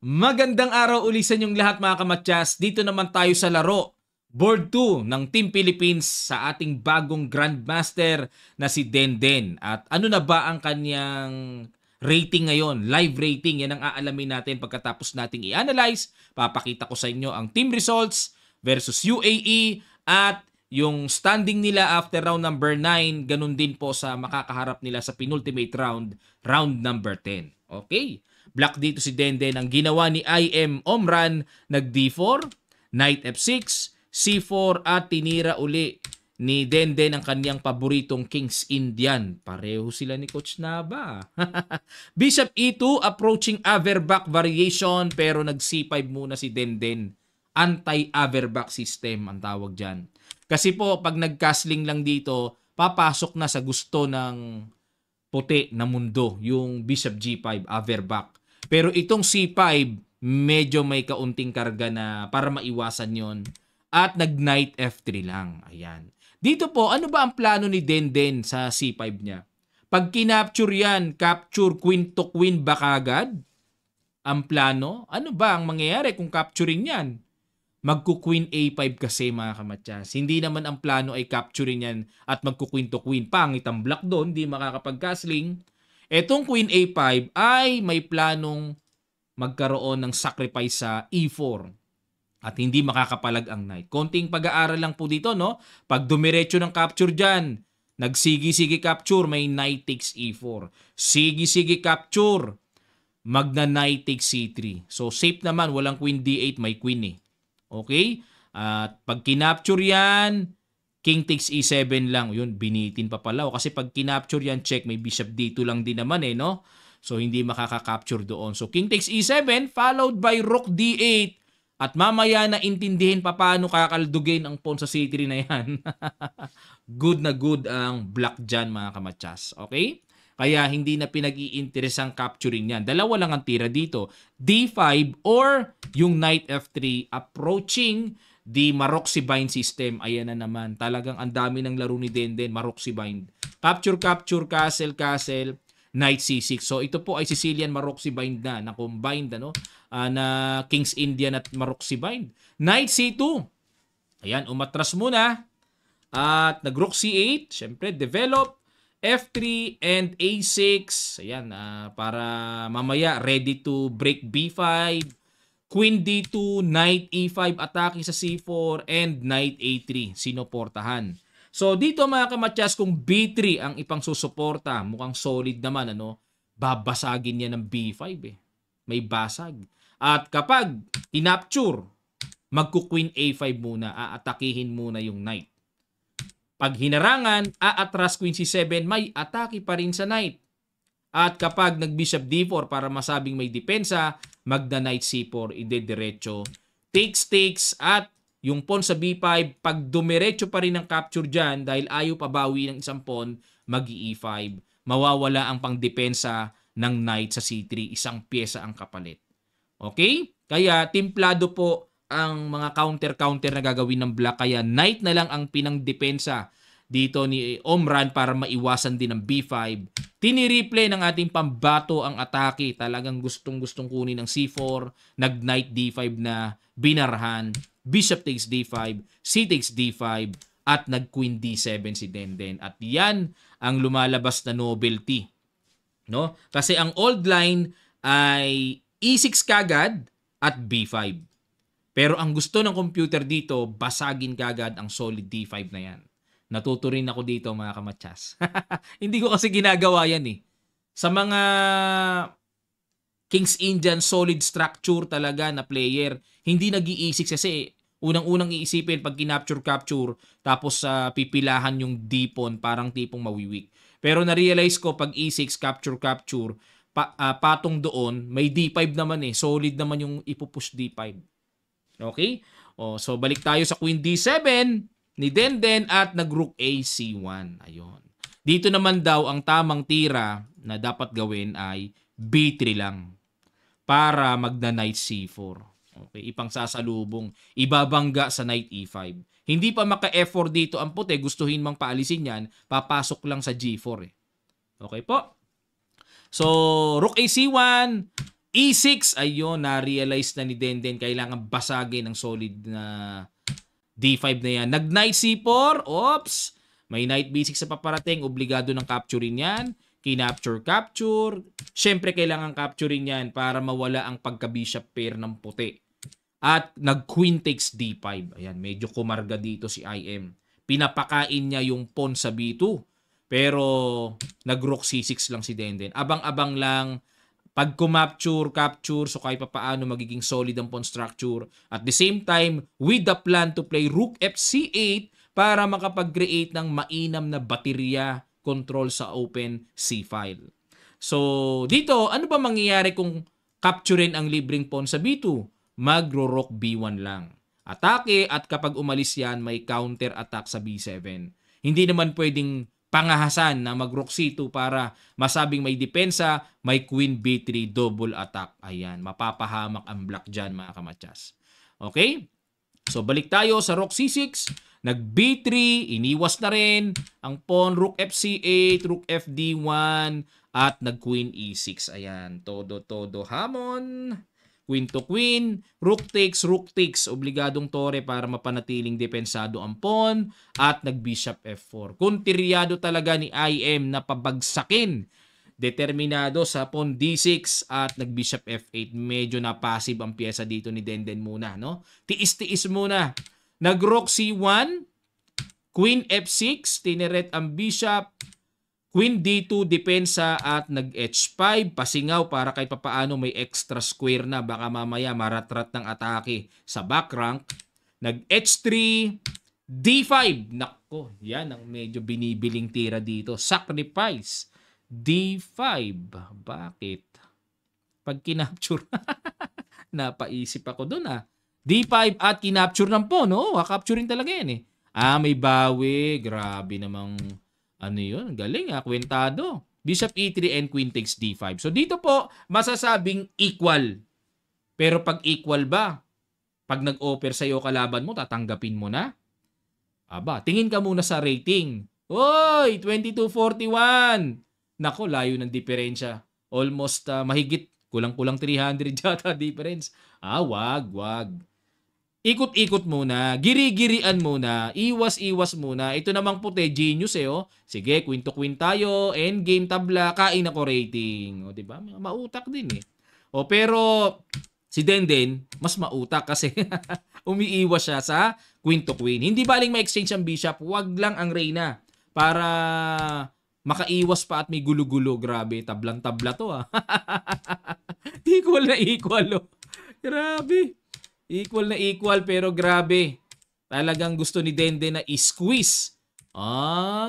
Magandang araw uli sa inyong lahat mga kamatyas. Dito naman tayo sa laro. Board 2 ng Team Philippines sa ating bagong Grandmaster na si Denden. At ano na ba ang kanyang rating ngayon? Live rating. Yan ang aalamin natin pagkatapos nating i-analyze. Papakita ko sa inyo ang team results versus UAE at yung standing nila after round number 9. Ganun din po sa makakaharap nila sa penultimate round, round number 10. Okay? Black dito si Denden. Ang ginawa ni IM Omran, nag D4, Knight F6, C4 at tinira uli ni Denden ang kanyang paboritong King's Indian. Pareho sila ni Coach Naba. Bishop E2 approaching Averbach variation pero nag C5 muna si Denden. Anti-Averbach system ang tawag dyan. Kasi po pag nag-castling lang dito, papasok na sa gusto ng puti na mundo yung Bishop G5 Averbach. Pero itong C5 medyo may kaunting karga na para maiwasan yon at nag-Knight F3 lang. Ayan. Dito po, ano ba ang plano ni Denden sa C5 niya? Pag kinapture yan, capture queen to queen ba kagad? Ang plano? Ano ba ang mangyayari kung capturing yan? Magku-queen A5 kasi mga kamatyas. Hindi naman ang plano ay capturing yan at magku-queen to queen. Pangit ang black doon, hindi makakapag-castling. Etong queen A5 ay may planong magkaroon ng sacrifice sa E4 at hindi makakapalag ang knight. Konting pag-aaral lang po dito, no? Pag dumiretso ng capture dyan, nagsigi-sige capture, may knight takes E4. Sige-sige capture, magna-knight takes C3. So safe naman, walang queen D8, may queen eh. Okay? At pag kinapture yan, king takes E7 lang. Yun, binitin pa pala. Kasi pag kinapture yan, check, may bishop D2 lang din naman eh, no? So, hindi makaka-capture doon. So, king takes E7 followed by rook D8. At mamaya na intindihin pa paano kakaldugin ang pawn sa C3 na yan. Good na good ang black dyan, mga kamatsas. Okay? Kaya hindi na pinag-iinteres ang capturing yan. Dalawa lang ang tira dito. D5 or yung knight F3 approaching the Maroczy bind system. Ayan na naman. Talagang ang dami ng laro ni Denden. Maroczy bind. Capture, capture, castle, castle, knight C6. So ito po ay Sicilian Maroczy bind na combined ano, na King's Indian at Maroczy bind. Knight C2. Ayan, umatras muna. At nag-rook C8. Siyempre, develop. F3 and A6. Ayan, para mamaya ready to break B5. Queen D2, Knight E5, atake sa C4, and Knight A3, sinuportahan. So dito mga kamatyas, kung B3 ang ipang susuporta, mukhang solid naman, ano, babasagin niya ng B5 eh. May basag. At kapag kinapture, magku-Queen A5 muna, aatakihin muna yung Knight. Pag hinarangan, aatras Queen C7, may atake pa rin sa Knight. At kapag nag-Bishop D4 para masabing may depensa, magna-Knight C4, ide-diretso. Takes, at yung pawn sa B5, pag dumiretso pa rin ang capture dyan, dahil ayaw pabawi ng isang pawn, mag-E5. Mawawala ang pangdepensa ng Knight sa C3, isang pyesa ang kapalit. Okay? Kaya timplado po ang mga counter-counter na gagawin ng black, kaya Knight na lang ang pinang-depensa dito ni Omran para maiwasan din ng B5. Tinireplay ng ating pambato ang atake. Talagang gustong-gustong kunin ng C4. Nag-Knight D5 na binarhan. Bishop takes D5. C takes D5. At nag-Queen D7 si Denden. At yan ang lumalabas na novelty. No? Kasi ang old line ay E6 kagad at B5. Pero ang gusto ng computer dito, basagin kagad ang solid D5 na yan. Natuto rin ako dito mga kamatsas. Hindi ko kasi ginagawa yan eh. Sa mga King's Indian solid structure talaga na player, hindi nag-i-E6 kasi unang-unang iisipin pag kinapture-capture tapos pipilahan yung D-pawn parang tipong mawiwik. Pero na-realize ko pag E6 capture-capture, patong doon, may D5 naman eh. Solid naman yung ipupush D5. Okay? So balik tayo sa Queen D7 ni Denden at nag-Rook A C1. Ayun. Dito naman daw ang tamang tira na dapat gawin ay B3 lang para magna-Knight C4. Okay, ipang sasalubong, ibabangga sa Knight E5. Hindi pa maka-F4 dito ang puti, gustuhin mang paalisin yan, papasok lang sa G4 eh. Okay po? So, Rook A C1, E6, ayun, na-realize na ni Denden, kailangan basagin ng solid na D5 na yan. Nag-knight C4, oops, may knight B6 sa paparating, obligado ng capturing yan. Kinapture. Siyempre, kailangan capturing yan para mawala ang pagka-bishop pair ng puti. At nag-queen takes D5. Ayan, medyo kumarga dito si IM. Pinapakain niya yung pawn sa B2. Pero nag-rook C6 lang si Denden. Abang-abang lang. Pag capture, so kahit pa paano magiging solid ang pawn structure. At the same time, with the plan to play rook FC8 para makapag-create ng mainam na baterya control sa open C-file. So, dito, ano ba mangyayari kung capturein ang libreng pawn sa B2? Magro-rook B1 lang. Atake at kapag umalis yan, may counter attack sa B7. Hindi naman pwedeng pangahasan na mag-rook C2 para masabing may depensa, may queen B3 double attack. Ayan, mapapahamak ang black dyan mga kamatsas. Okay? So balik tayo sa rook C6, nag B3, iniwas na rin ang pawn, rook FC8, rook FD1, at nag queen E6. Ayan, todo hamon. Queen to queen, rook takes, obligadong tore para mapanatiling depensado ang pawn, at nag-bishop f4. Kuntiryado talaga ni IM na pabagsakin. Determinado sa pawn d6 at nag-bishop f8. Medyo na passive ang pyesa dito ni Denden muna, no? Tiis-tiis muna. Nag-rook c1, queen f6, tineret ang bishop, queen d2 depensa at nag-h5 pasingaw para kahit papaano may extra square na, baka mamaya maratrat ng atake sa back rank. Nag-h3 d5. Nako, yan ang medyo binibiling tira dito. Sacrifice d5. Bakit? Pag kinapture napaisip ako doon d5 at kinapture ng pawn, no? Capturing talaga yan may bawi. Grabe namang ano yun? Galing kwentado. Bishop e3 and queen takes d5. So dito po, masasabing equal. Pero pag equal ba? Pag nag-offer sa'yo kalaban mo, tatanggapin mo na? Aba, tingin ka muna sa rating. Oy, 22-41. Nako, layo ng diferensya. Almost mahigit, kulang-kulang 300 yata difference. Wag. Ikot-ikot muna, giri-girian muna, iwas-iwas muna. Ito namang puti, genius Sige, queen to queen tayo, endgame tabla, kain ako rating. Di ba? Mautak din pero si Denden, mas mautak kasi umiiwas siya sa queen to queen. Hindi baling ma-exchange ang bishop, wag lang ang reyna para makaiwas pa at may gulo-gulo. Grabe, tablang-tabla to Equal na equal Grabe. Equal na equal pero grabe. Talagang gusto ni Denden na i-squeeze.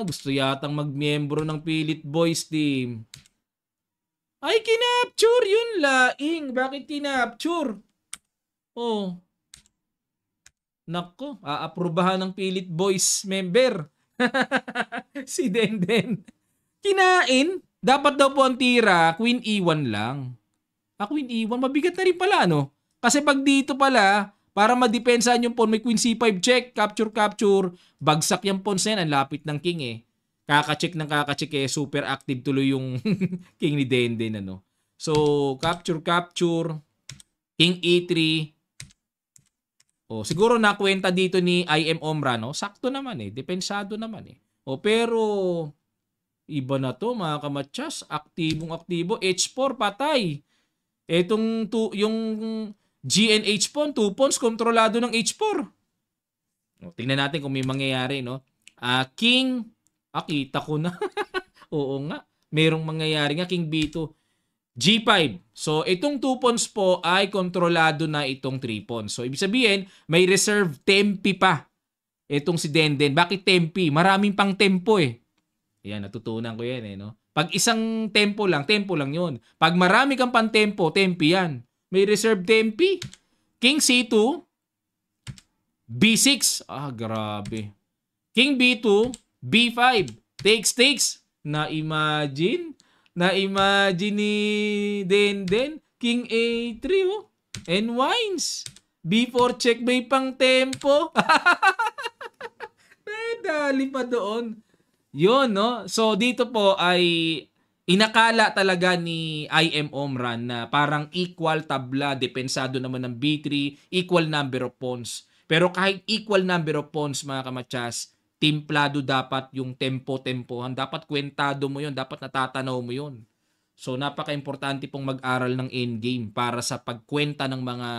Gusto yatang magmiyembro ng Pilit Boys team. Ay, kinapture yun laing. Bakit kinapture? Nako, aaprubahan ng Pilit Boys member. Si Denden. Kinain. Dapat daw po ang tira, Queen E1 lang. Queen E1, mabigat na rin pala, no? Kasi pag dito pala, para madepensahan yung pawn, may queen c5 check, capture, bagsak yung pawn sa yan, ang lapit ng king Kaka-check super active tuloy yung king ni Denden, So, capture, king e3. Siguro nakwenta dito ni IM Omra, no? Sakto naman depensado naman pero, iba na to mga kamatsas, aktibong-aktibo, h4 patay. Yung GNH pawn, 2 pawns, kontrolado ng H4. Tingnan natin kung may mangyayari, no? King, kita ko na. Oo nga, merong mangyayari nga, King B2. G5. So, itong 2 pawns po ay kontrolado na itong 3 pawns. So, ibig sabihin, may reserve tempi pa itong si Denden. Bakit tempi? Maraming pang tempo Ayan, natutunan ko yan no? Pag isang tempo lang yun. Pag marami kang pang tempo, tempi yan. May reserve tempi. King C2. B6. Grabe. King B2. B5. Takes. Na-imagine ni Denden. King A3 And wines. B4 check, may pang tempo. Nadali pa doon. Yun, no? So, dito po ay inakala talaga ni IM Omran na parang equal tabla, depensado naman ng B3, equal number of pawns. Pero kahit equal number of pawns, mga kamatsas, timplado dapat yung tempo-tempohan. Dapat kwentado mo yun, dapat natatanaw mo yun. So napaka-importante pong mag-aral ng endgame para sa pagkwenta ng mga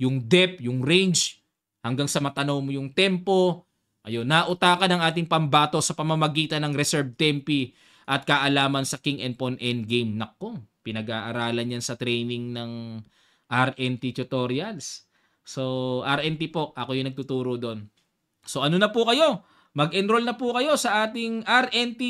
yung depth, yung range, hanggang sa matanaw mo yung tempo. Ayun, nautakan ng ating pambato sa pamamagitan ng reserve tempi at kaalaman sa King and Pawn endgame. Nako, pinag-aaralan yan sa training ng RNT tutorials. So RNT po, ako yung nagtuturo doon. So ano na po kayo? Mag-enroll na po kayo sa ating RNT.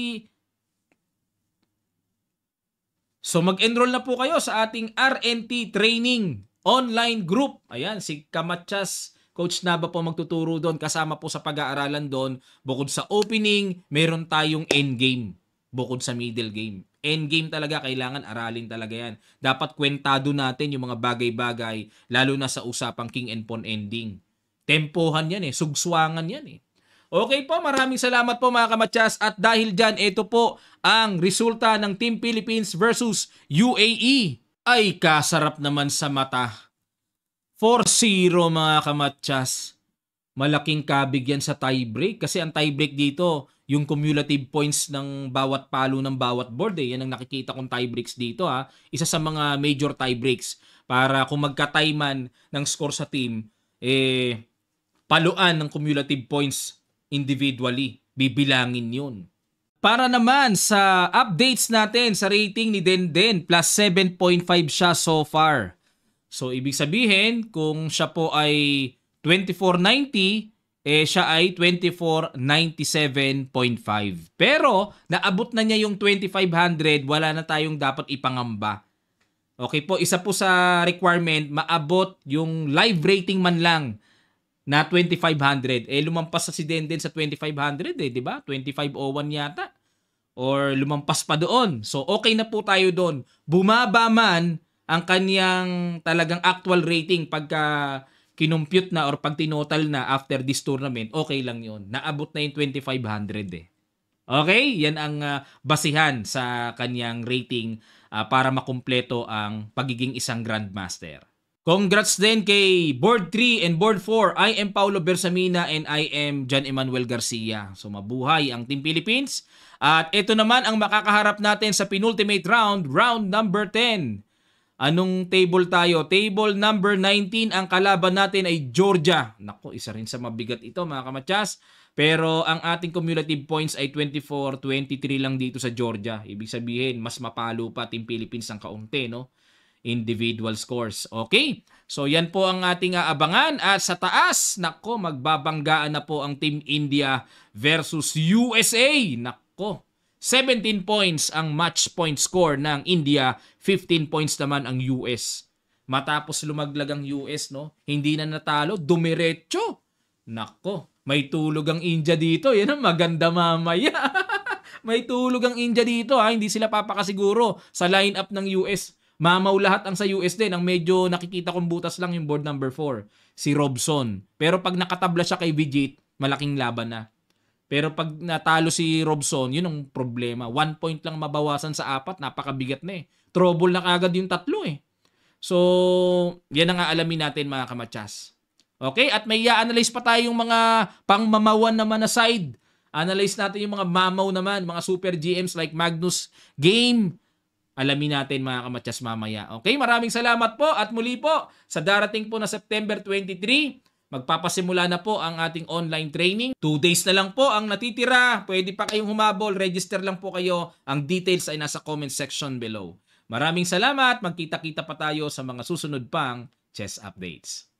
So mag-enroll na po kayo sa ating RNT training online group. Ayan, si Kamatsas, Coach Naba po magtuturo doon. Kasama po sa pag-aaralan doon. Bukod sa opening, meron tayong endgame. Bukod sa middle game. Endgame talaga, kailangan aralin talaga yan. Dapat kwentado natin yung mga bagay-bagay, lalo na sa usapang King and Pawn ending. Tempohan yan eh, sugswangan yan eh. Okay po, maraming salamat po mga kamatsas. At dahil dyan, ito po ang resulta ng Team Philippines versus UAE. Ay, kasarap naman sa mata. 4-0 mga kamatsas. Malaking kabig yan sa tiebreak. Kasi ang tiebreak dito, yung cumulative points ng bawat palo ng bawat board. Yan ang nakikita kong tiebreaks dito. Isa sa mga major tiebreaks. Para kung magka-tie man ng score sa team, paluan ng cumulative points individually. Bibilangin yun. Para naman sa updates natin sa rating ni Denden, plus 7.5 siya so far. So, ibig sabihin, kung siya po ay 2490, siya ay 2497.5. Pero, naabot na niya yung 2500, wala na tayong dapat ipangamba. Okay po, isa po sa requirement, maabot yung live rating man lang na 2,500. Lumampas sa si Denden sa 2,500 di ba? 2,501 yata. Or lumampas pa doon. So, okay na po tayo doon. Bumaba man ang kanyang talagang actual rating pagka kinumpute na or pag tinotal na after this tournament, okay lang yun. Naabot na yung 2,500 Okay? Yan ang basihan sa kanyang rating para makumpleto ang pagiging isang Grandmaster. Congrats din kay Board 3 and Board 4. I am Paulo Bersamina and I am John Emmanuel Garcia. So mabuhay ang Team Philippines. At ito naman ang makakaharap natin sa penultimate round, round number 10. Anong table tayo? Table number 19, ang kalaban natin ay Georgia. Nako, isa rin sa mabigat ito mga kamatsas. Pero ang ating cumulative points ay 24-23 lang dito sa Georgia. Ibig sabihin, mas mapalo pa Team Philippines ang kaunti, no? Individual scores. Okay? So yan po ang ating aabangan. At sa taas, nako, magbabanggaan na po ang Team India versus USA. Nako, 17 points ang match point score ng India, 15 points naman ang US. Matapos lumaglag ang US, no? Hindi na natalo, dumiretso. Nako, may tulog ang India dito. Yan ang maganda mamaya. May tulog ang India dito, hindi sila papakasiguro sa lineup ng US. Mamaw lahat ang sa US din. Ang medyo nakikita kong butas lang yung board number 4, si Robson. Pero pag nakatabla siya kay Vijit, malaking laban na. Pero pag natalo si Robson, yun ang problema. 1 point lang mabawasan sa 4, napakabigat na eh. Trouble na kagad yung 3 eh. So, yan ang aalamin natin mga kamatsas. Okay? At may i-analyze pa tayong mga pangmamawan naman na side. Analyze natin yung mga mamaw naman, mga super GMs like Magnus Game. Alamin natin mga kamatsas mamaya. Okay? Maraming salamat po at muli po sa darating po na September 23, magpapasimula na po ang ating online training. 2 days na lang po ang natitira. Pwede pa kayong humabol. Register lang po kayo. Ang details ay nasa comment section below. Maraming salamat. Magkita-kita pa tayo sa mga susunod pang chess updates.